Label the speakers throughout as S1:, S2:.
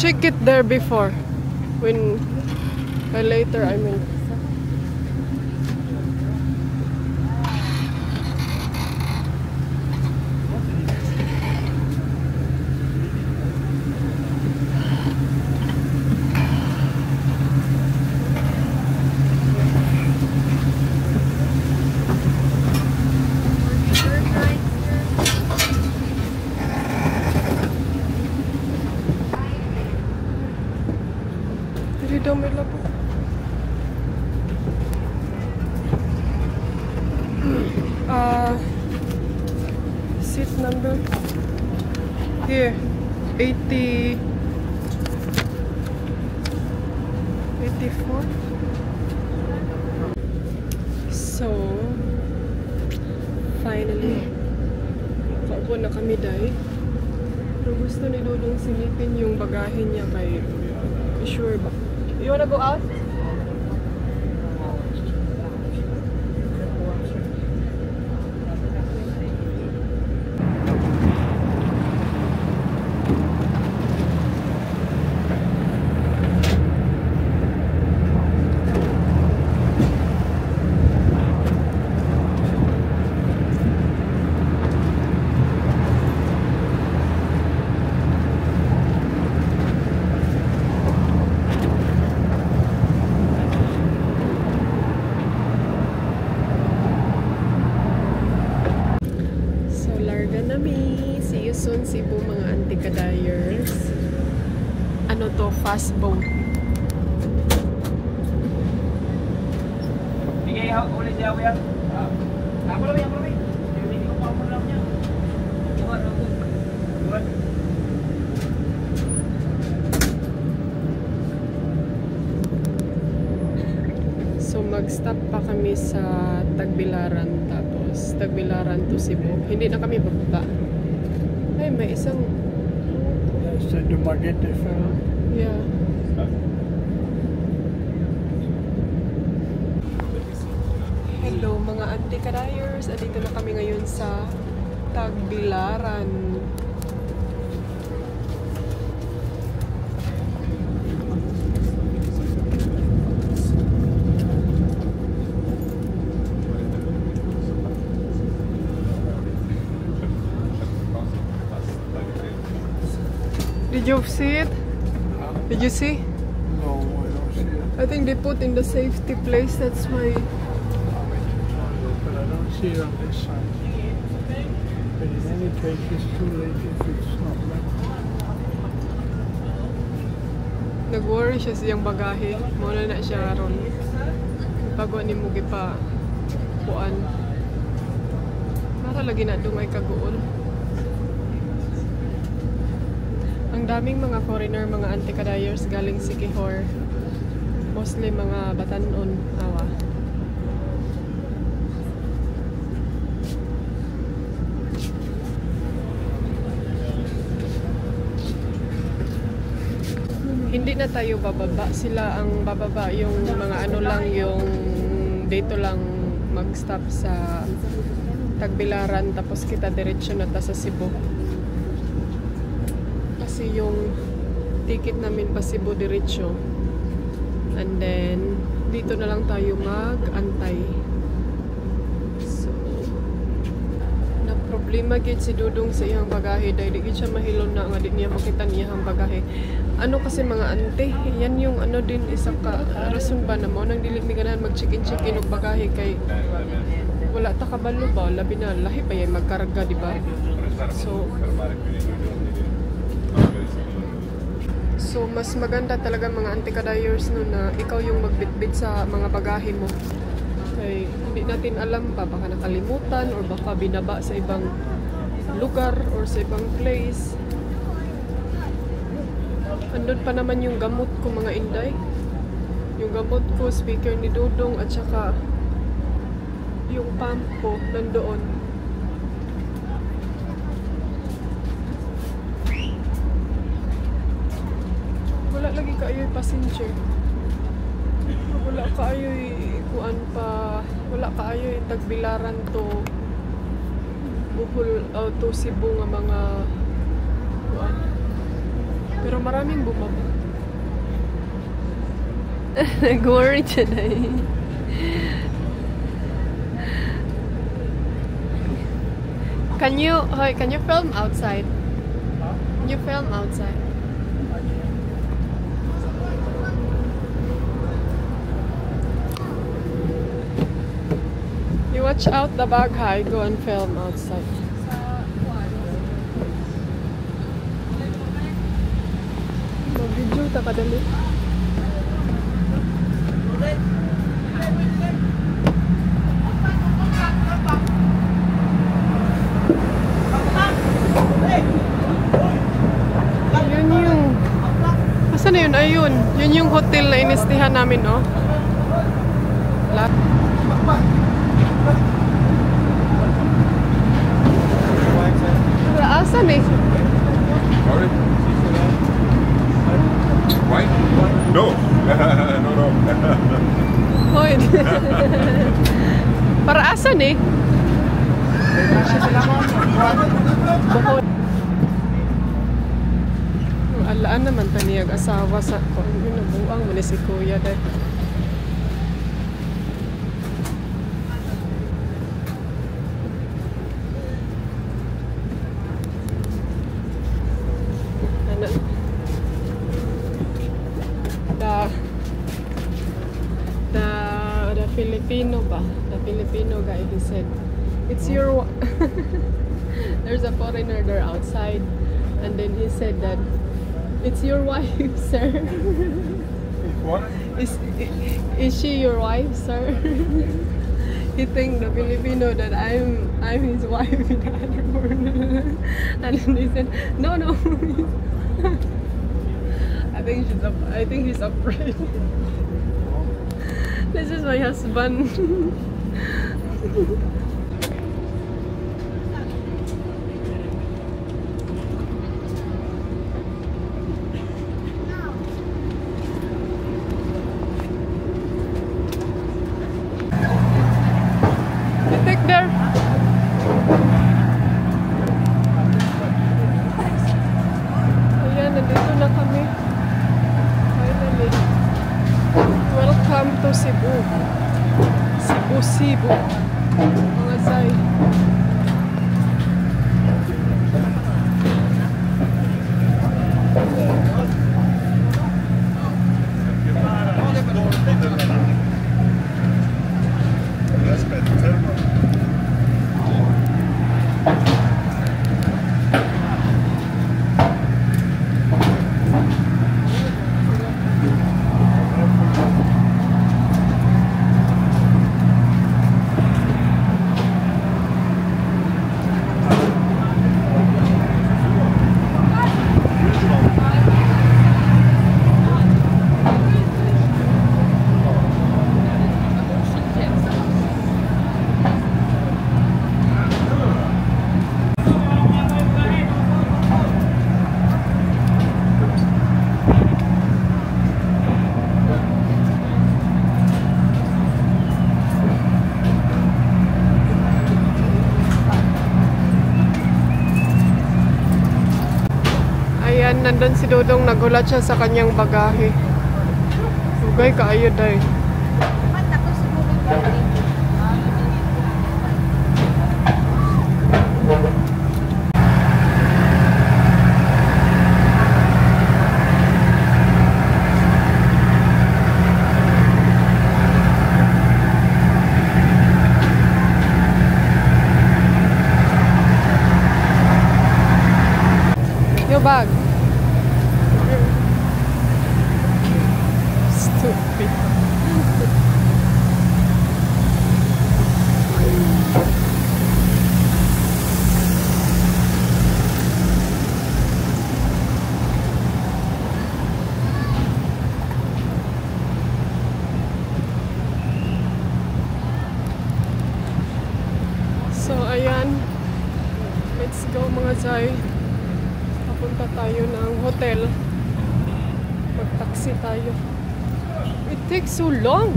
S1: check it there before. When later, I mean. Seat number here 84. So finally kaupo na kami dahil pero gusto ni Dudong silipin yung bagahe niya kay sure ba. You wanna go out? See you soon, Cebu, mga anti-kadayers. Ano to? Fast boat.
S2: Bigay ako ulit siya, kuya. Ako lang, ako lang. Hindi ko pa ako lang niya. Buwan.
S1: So mag-stop pa kami sa Tagbilaran, tapos Tagbilaran to Cebu. Hindi na kami bababa. Ay, may isang...
S3: Sa Dumaguete fell.
S1: Yeah. Hello mga anti-kadayers. Andito na kami ngayon sa Tagbilaran. Did you see it? Did you see?
S3: No, I don't see it.
S1: I think they put in the safety place, that's why.
S3: But I don't see it on this side. But in any case, it's too late if it's not right.
S1: Nag-worry siya siyang bagahe. Muna na siya ron. Bago ni mo gipa kuan. Para lagi na dumay kaguol. Ang daming mga foreigner, mga anti-kadayers galing Siquijor. Mostly mga Batanon, awa. Hindi na tayo bababa. Sila ang bababa. Yung mga ano lang, yung dito lang mag-stop sa Tagbilaran. Tapos kita diretsyo na ta sa Cebu. Kasi yung ticket namin pa Cebu diretsyo. And then, dito na lang tayo mag-antay. So, na-problema gid si Dudong sa iyang bagahe. Dahil di siya mahilon na nga di niya makita niya ang bagahe. Ano kasi mga ante, yan yung ano din isa ka rason ba na mo nang dili mi ganahan mag-check-in og bagahe kay wala ta kabalo ba labi na lahi pa yan magkarga, di ba? So mas maganda talaga mga anti-kadayers no na ikaw yung magbitbit sa mga bagahe mo. Kay hindi natin alam pa, baka nakalimutan or baka binaba sa ibang lugar or sa ibang place. Andun pa naman yung gamot ko mga inday. Yung gamot ko, speaker ni Dudong at saka yung pump ko nandoon. Wala lagi kaayoy passenger. Wala kaayoy kuan pa. Wala kaayoy Tagbilaran to Bohol to Cebu nga mga kuan. Pero maraming bumaba. Nag-worry today. Can you film outside? Can you film outside? You watch out the bag, hi. Go and film outside. Mag-video ta kadali. Asan na yun? Ayun. Yun yung hotel na inistihan namin, oh. Asan eh?
S4: Sorry? White? No. No.
S1: Hoy. Para asan eh? Bukod. Alaan naman taniyag asawa sa ko. Yun nabuang mo ni si Kuya dahil. Ano? The Filipino ba? The Filipino guy, he said, it's your there's a foreigner there outside, and then he said that it's your wife, sir.
S4: What?
S1: Is she your wife, sir? He think the Filipino that I'm his wife in the other world. And then he said, no. I think he's afraid. This is my husband. Ayan, nandito na kami. Finally. Welcome to Cebu. Cebu. Mga Zay. Nandun si Dodong, nagulat siya sa kanyang bagahe. Ugay kaayo day. Your bag. Stupid. So ayan, let's go mga Zay. Papunta tayo ng hotel. Mag-taxi tayo. It takes so long.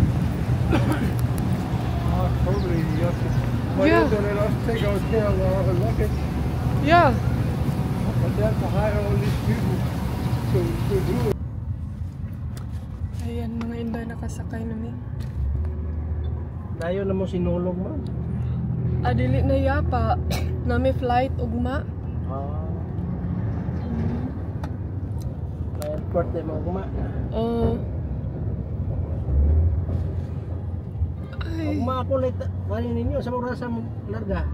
S3: Probably you have to. Why
S1: Yeah.
S3: don't they let us take our care of our luggage?
S1: Yeah.
S3: But they have to hire all these people.
S1: Ayan, mga Inday nakasakay na mi.
S2: Dayo na mo sinulog mo.
S1: Dili na yapa. Na may flight ugma.
S2: Airport na mo kuma.
S1: Ay.
S2: Ugma ako ulit. Kani ninyo sa mura sa larga.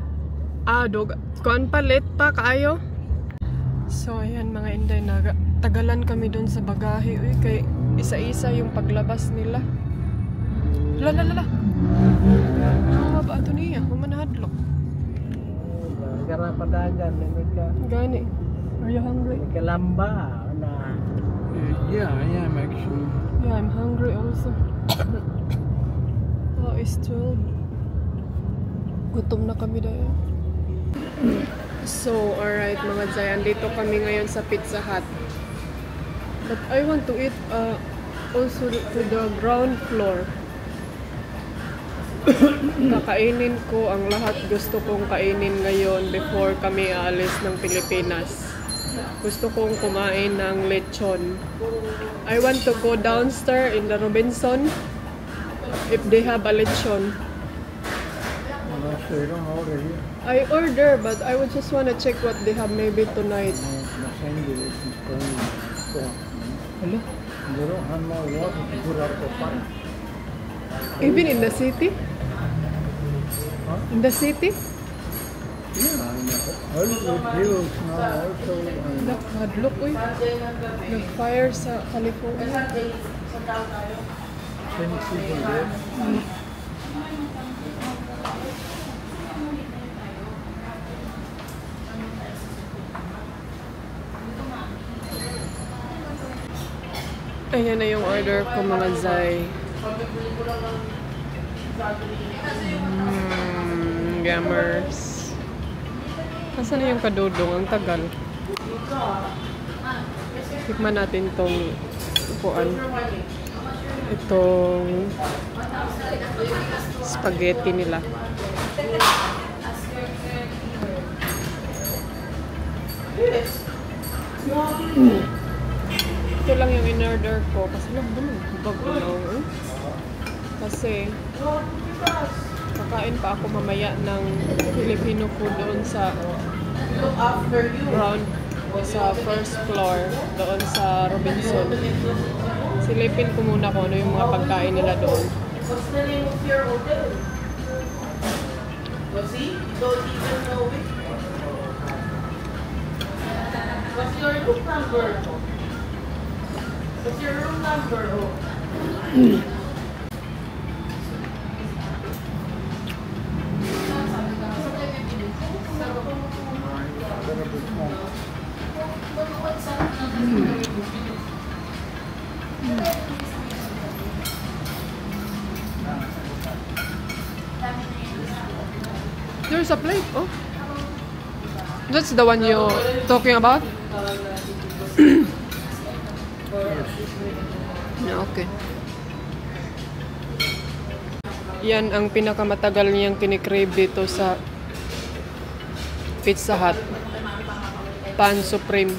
S1: Dog. Kuan palit pa kaayo. So ayan mga Inday, tagalan kami doon sa bagahe. Uy, kay isa-isa yung paglabas nila. Lala. Ano ba ito niya? Humanahadlok.
S2: Gara padagan.
S1: Gani. Are you hungry?
S2: Kalamba na.
S3: Yeah, I am actually.
S1: Yeah, I'm hungry also. Oh, it's 12. Gutom na kami dahil. So, alright mga Zayan, dito kami ngayon sa Pizza Hut. But I want to eat also to the ground floor. Kakainin ko ang lahat gusto kong kainin ngayon before kami aalis ng Pilipinas. Gusto kong kumain ng lechon. I want to go downstairs in the Robinson if they have a lechon.
S3: I'm not sure. I don't order here.
S1: I order, but I would just want to check what they have maybe tonight.
S3: Los Angeles is going.
S1: Hello?
S3: They don't have no water to put out the fire.
S1: Even in the city?
S3: Huh?
S1: In the city?
S3: Yeah, I know. Hollywood Hills now also.
S1: Nagpadlok, uy. Nag-fire sa California.
S3: Tennessee there.
S1: Ayan na yung order ko mga Zay. Gamers. Nasaan na yung kadudong? Ang tagal. Tikman natin tong upuan. Itong spaghetti nila. Ito lang yung in-order ko kasi lang naman bago eh. Kasi kakain pa ako mamaya ng Filipino food doon sa ground sa first floor doon sa Robinson. Silipin ko muna kung ano yung mga pagkain nila doon.
S5: What's the name of your hotel? See? You don't even know it. What's your room number? What's your room number?
S1: There's a plate, oh. That's the one you're talking about? Yeah, okay. Yan ang pinakamatagal niyang kinikrave dito sa Pizza Hut. Pan Supreme.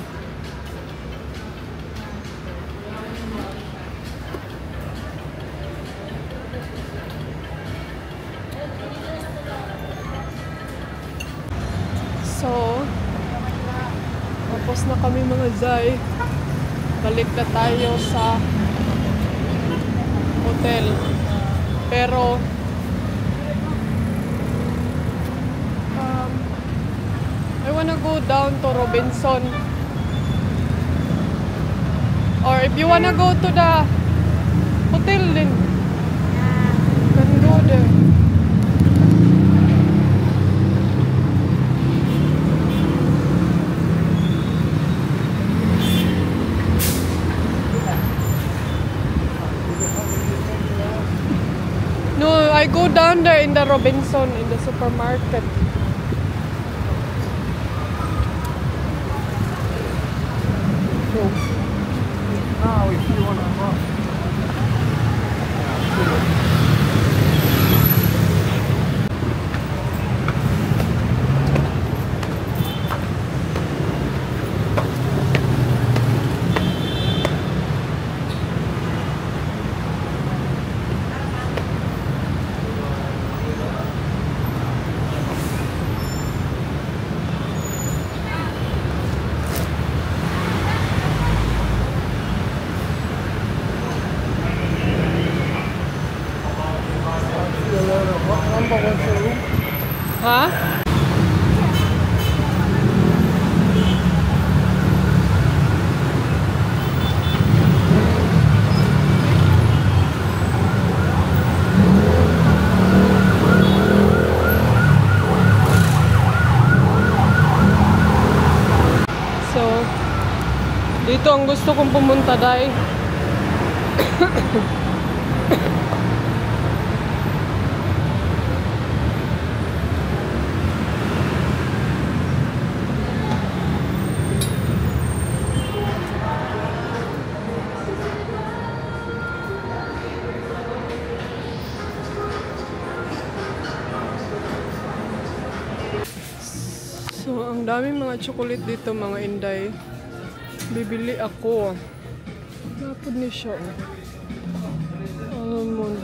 S1: So, tapos na kami mga Zay. Balik na tayo sa hotel. Pero, I wanna go down to Robinson. Or if you wanna go to the hotel then, can go there. No, I go down there in the Robinson, in the supermarket.
S3: Now, if you want to run.
S1: dito ang gusto kong pumunta, Day. So, ang daming mga chocolate dito, mga inday. Bibili ako. Napod ni siya. Almond.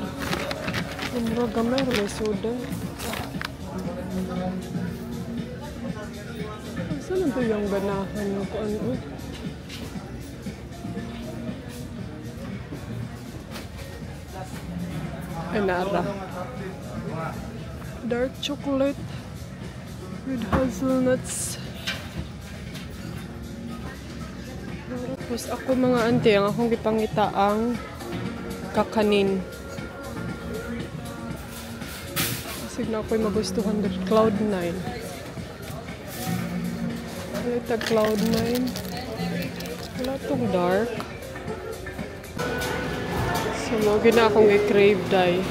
S1: Mura gamay, may soda. Saan ito yung ganahan mo ko ano? Enara. Dark chocolate with hazelnuts. Tapos ako mga auntie, ang akong gipangita ang kakanin. Kasi na ako'y magustuhan ng Cloud9. Ito Cloud9. Wala itong dark. So, mga na akong i-crave dahil.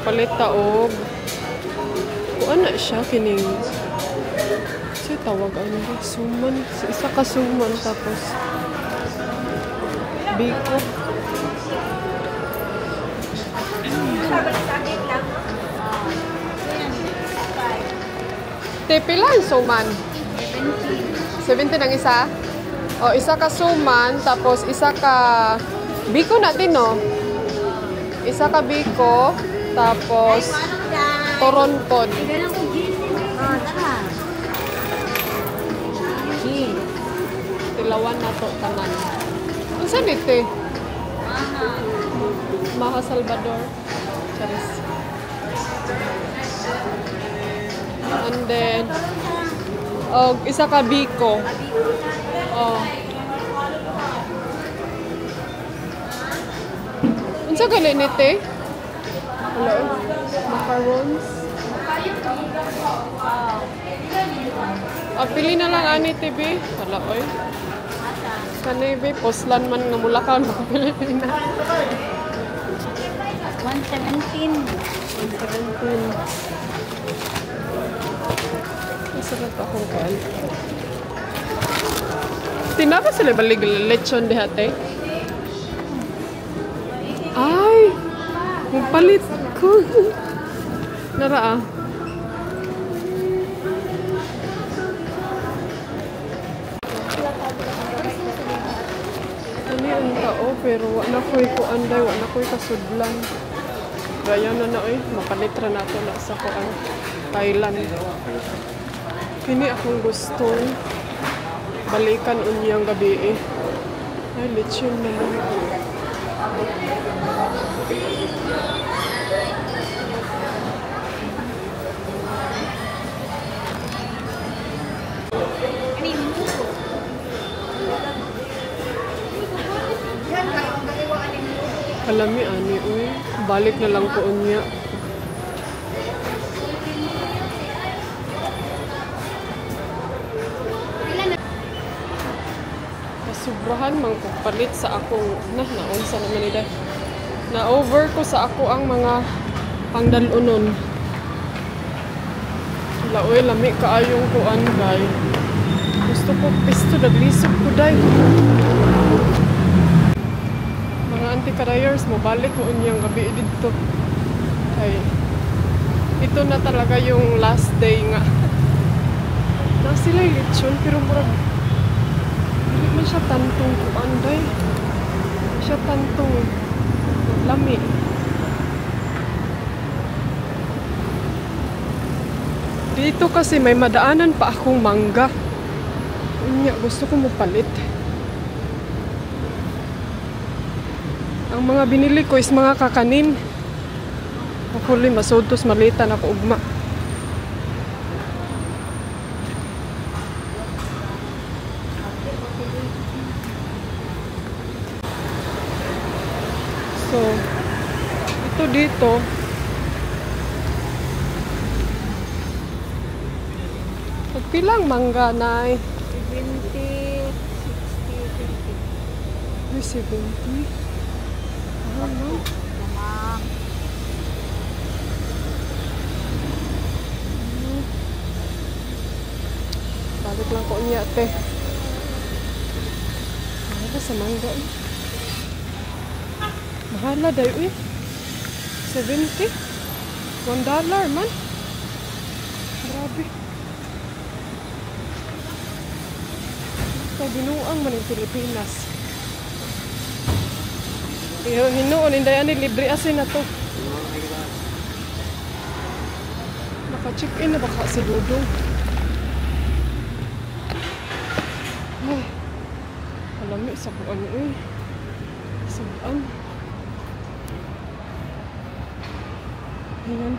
S1: Palit taog. Kung ano siya, kining siya tawag ano ba? Suman. Isa ka suman tapos biko. Tepilan suman. 70 ang isa. O, isa ka suman tapos isa ka biko natin, no? Isa ka biko tapos torontod. Tilawan na to tanan. Ano saan dito? Maha Salvador. Charis. And then isa ka biko. Oh. Unsa gali nite? Hello. Macarons. Pili na lang ani TV. Hala oy. Kanay be poslan man nga Bulacan sa Pilipinas.
S6: 117.
S1: 117. Masarap akong kan. Tinapa sila balig lechon dihate. Ay! Magpalit ko. Nara ah. Ano yung tao pero wala ko'y kuanday, wala ko'y kasudlan. Kaya na eh, mapalitra na ito na sa kuan. Thailand. Kini akong gusto balikan unyang gabi eh. Ay, lechon naman. Kalami ani uy, balik na lang ko unya. Sobrahan mang palit sa akong naunsa naman nila. Na-over ko sa ako ang mga pangdalunon. Laoy lami kaayong kuan day. Gusto ko pisto naglisod ko day. Mga anti-carriers mo balik mo unyang gabi dito. Ay. Ito na talaga yung last day nga. Na sila lechon pero murag hindi man siya tantong kuan day. Siya tantong lami. Dito kasi may madaanan pa akong mangga. Unya, gusto ko mapalit. Ang mga binili ko is mga kakanin. Hopefully masudtos malitan ako ugma. So, ito dito. Pagpilang mangga, nay?
S6: 70.
S1: Grabe, 70. Ano? Balik lang ko niya, ate. Ano ba sa mangga, eh? Mahala dayo, eh. 70? $1 man. Grabe. Binuang man ng Pilipinas. Hinuon, hindi yan libre asin na to. Naka-check-in na baka si Dudong. Ay, alami sa buwan eh. Sa buwan. Ayan.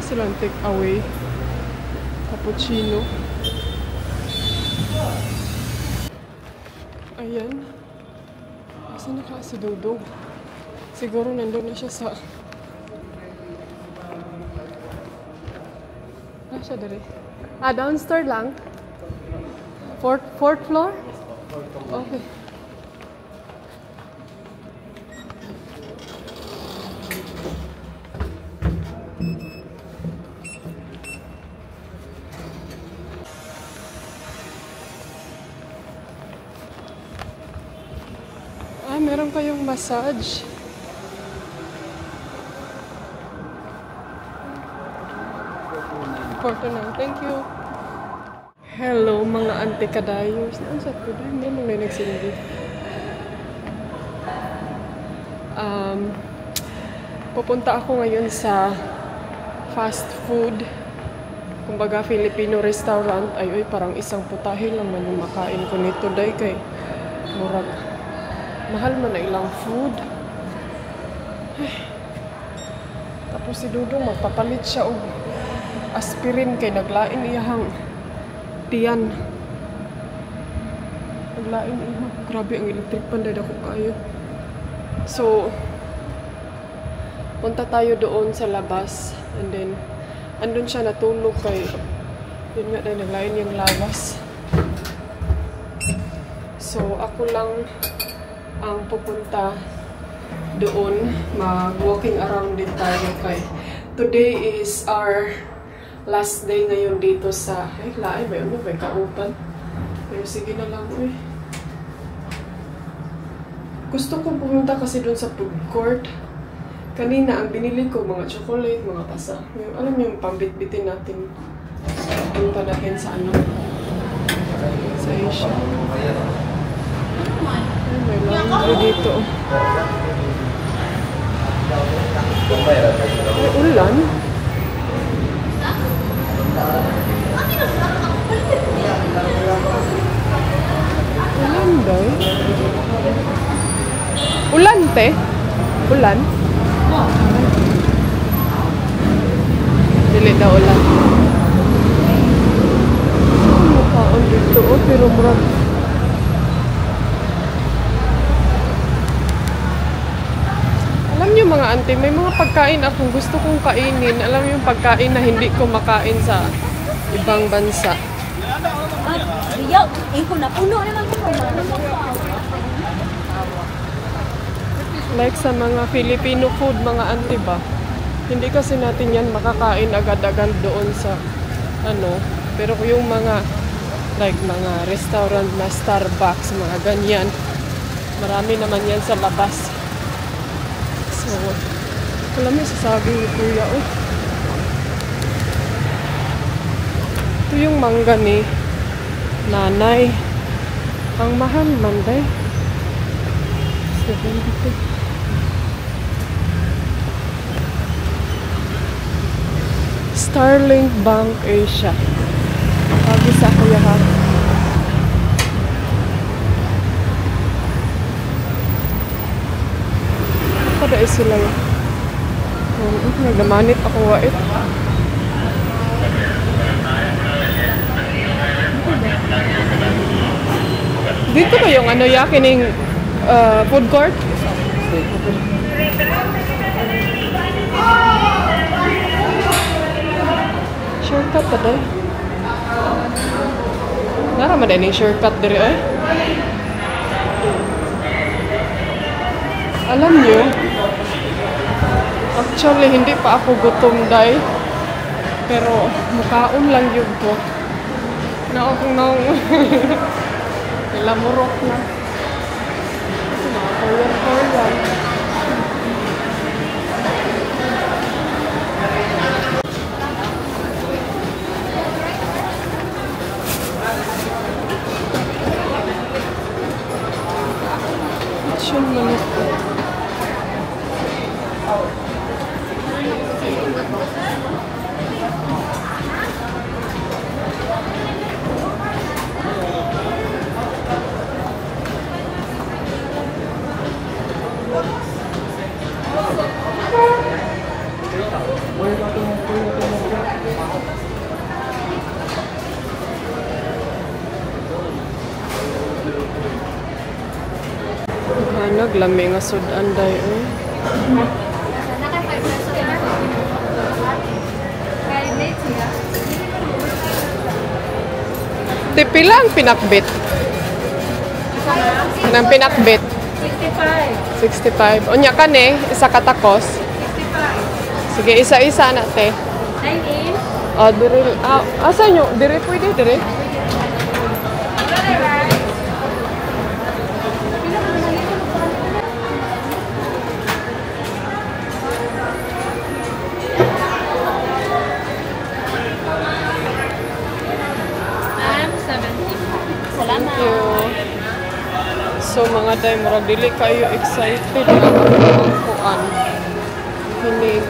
S1: Silang take away cappuccino. Ayan. Asan na ka si Dudong? Siguro nandun na siya sa... Nasa dali. Downstairs lang? Fourth floor? Okay. Meron kayong massage. $49. Thank you. Hello mga auntie kadayos. Ano sa ito? Hindi mo na nagsilindi. Pupunta ako ngayon sa fast food. Kumbaga Filipino restaurant. Ay, parang isang putahe lang man yung makain ko nito. Day kay murag. Mahal man na ilang food. Ay. Tapos si Dudong magpapalit siya og aspirin kay naglain iyahang tiyan. Naglain iyahang. Grabe ang electric pan dahil ako kayo. So, punta tayo doon sa labas. And then, andun siya natulog kay yun nga dahil naglain yung lawas. So, ako lang ang pupunta doon, mag-walking around din tayo kay today is our last day ngayon dito sa laay ba yun? May kaupan pero sige na lang eh. Gusto ko pumunta kasi doon sa food court. Kanina ang binili ko mga chocolate, mga pasa alam mo yung pambitbitin natin punta natin sa ano sa Asia. May laundry dito. May ulan. Ulan daw. Ulan, te? Ulan? Dili daw ulan. Mukhaan dito, pero murag. Alam niyo mga auntie, may mga pagkain akong gusto kong kainin. Alam niyo yung pagkain na hindi ko makain sa ibang bansa. Like sa mga Filipino food, mga auntie ba? Hindi kasi natin yan makakain agad-agad doon sa ano. Pero yung mga like mga restaurant na Starbucks, mga ganyan, marami naman yan sa labas. So, alam mo, sasabi ni Kuya, oh. Ito yung mangga ni Nanay. Ang mahal man, day. 70. Starlink Bank Asia. Sabi sa Kuya ha. Kada sila yun. Nagdamanit ako wait. Dito ba yung ano yakining food court? Shortcut pa dahil. Naraman din yung shortcut diri eh. Alam nyo, actually hindi pa ako gutom dahil. Pero mukhaon lang yun ko. Na akong nang nilamurok na. Korean. Lechon manok. Naglami nga sudan day eh. Tipi lang pinakbit. Nang pinakbit. 65. Unya ka ni, isa katakos.
S5: 65.
S1: Sige, isa-isa na te.
S5: 9 in.
S1: Oh, diri. Asa nyo? Diri pwede, diri. Thank you. So mga day, murag dili kayo excited na ang kuan. Hining.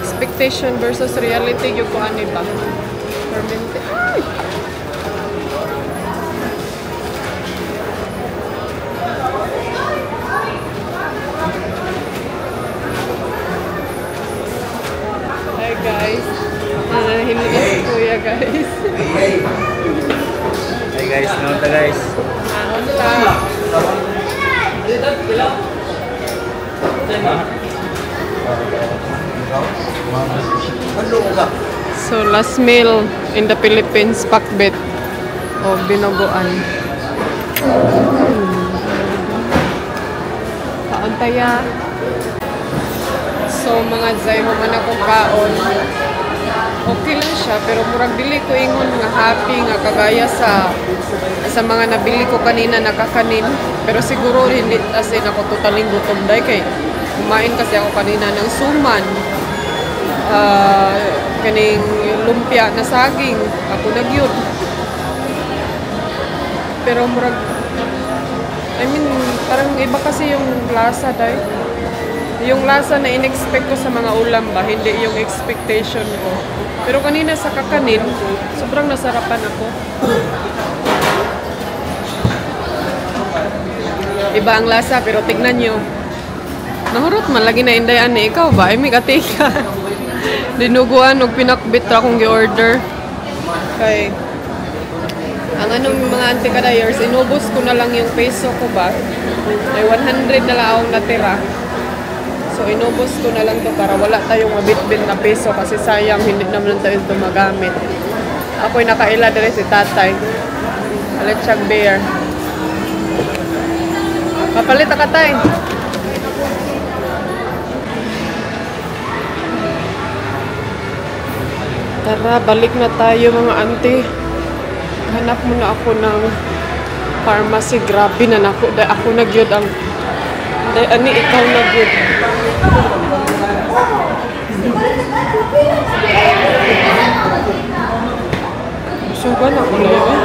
S1: Expectation versus reality yung kuan ni ba? Fermented. Ay! Hi guys. Hindi si Kuya guys.
S2: Hey guys, naunta guys. So last meal in the Philippines, pakbet o binuguan. Kaantaya. So mga zay mo man akong kaon. Okay lang siya pero murag dili ko ingon nga happy nga kagaya sa mga nabili ko kanina nakakanin. Pero siguro hindi as in ako totaling gutom dahil kay kumain kasi ako kanina ng suman. Kaning lumpia na saging. Ako nagyud. Pero murag parang iba kasi yung lasa dahil. Yung lasa na in-expect ko sa mga ulam ba, hindi yung expectation ko. Pero kanina sa kakanin, sobrang nasarapan ako. Iba ang lasa, pero tignan nyo. Nahurot man, lagi na indayan ni ikaw ba? Ay, may katika. Dinuguan, og pinakbit akong gi-order. Kay, ang anong mga anti-kadayers, inubos ko na lang yung peso ko ba? Ay, 100 na lang akong natira. So, inubos ko na lang to para wala tayong mabitbit na peso kasi sayang hindi naman tayo ito magamit. Ako'y nakaila dali si tatay. Aletsag bear. Papalit ka tay. Tara, balik na tayo mga auntie. Hanap muna ako ng pharmacy. Grabe na ako. Ako nagyod ang... Ani, ikaw nagyod. Sugan ako na yun.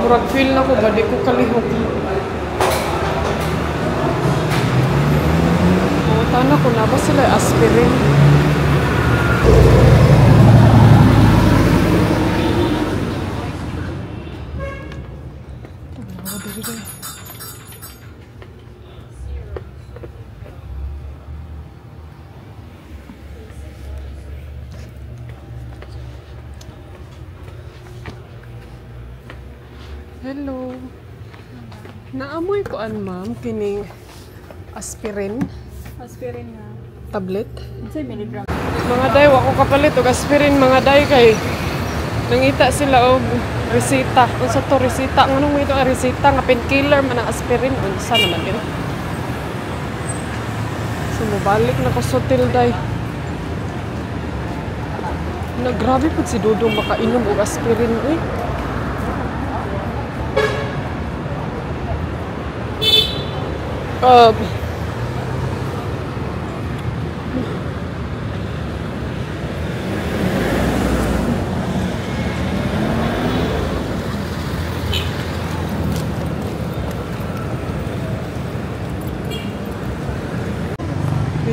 S2: Murag feel na ko ba? Di ko kalihok. Tana ko na ba sila aspirin?
S1: Hello. Naamoy ko an ma'am kining aspirin
S5: Aspirin na.
S1: tablet.
S5: Sa milligram.
S1: Mga day, wako kapalit og aspirin mga day kay nangita sila og resita. Unsa to resita? Nganong may ito resita nga painkiller man ang aspirin unsa naman din. So mabalik na ko sa hotel day. Grabe po si Dudong makainom og aspirin eh.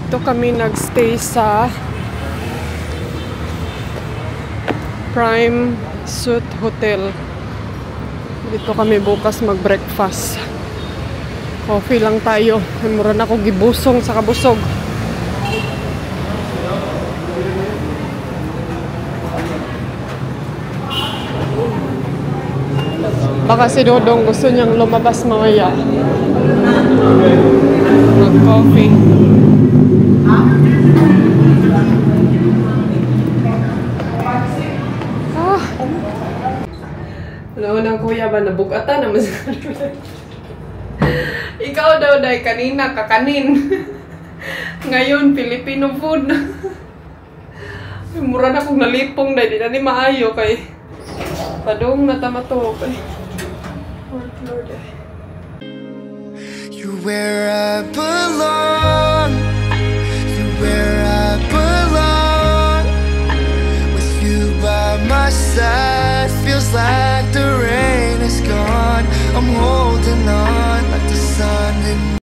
S1: Dito kami nagstay sa Prime Suite Hotel. Dito kami bukas mag-breakfast. Coffee lang tayo. Mura na ako gibusong sa kabusog. Baka si Dodong gusto niyang lumabas mamaya. Mag-coffee. Noon kuya ba nabugatan naman sa Ikaw daw day kanina kakanin. Ngayon Filipino food. Mura na kong nalipong day di na ni maayo kay padong natamato kay Lord.
S6: You're where I belong.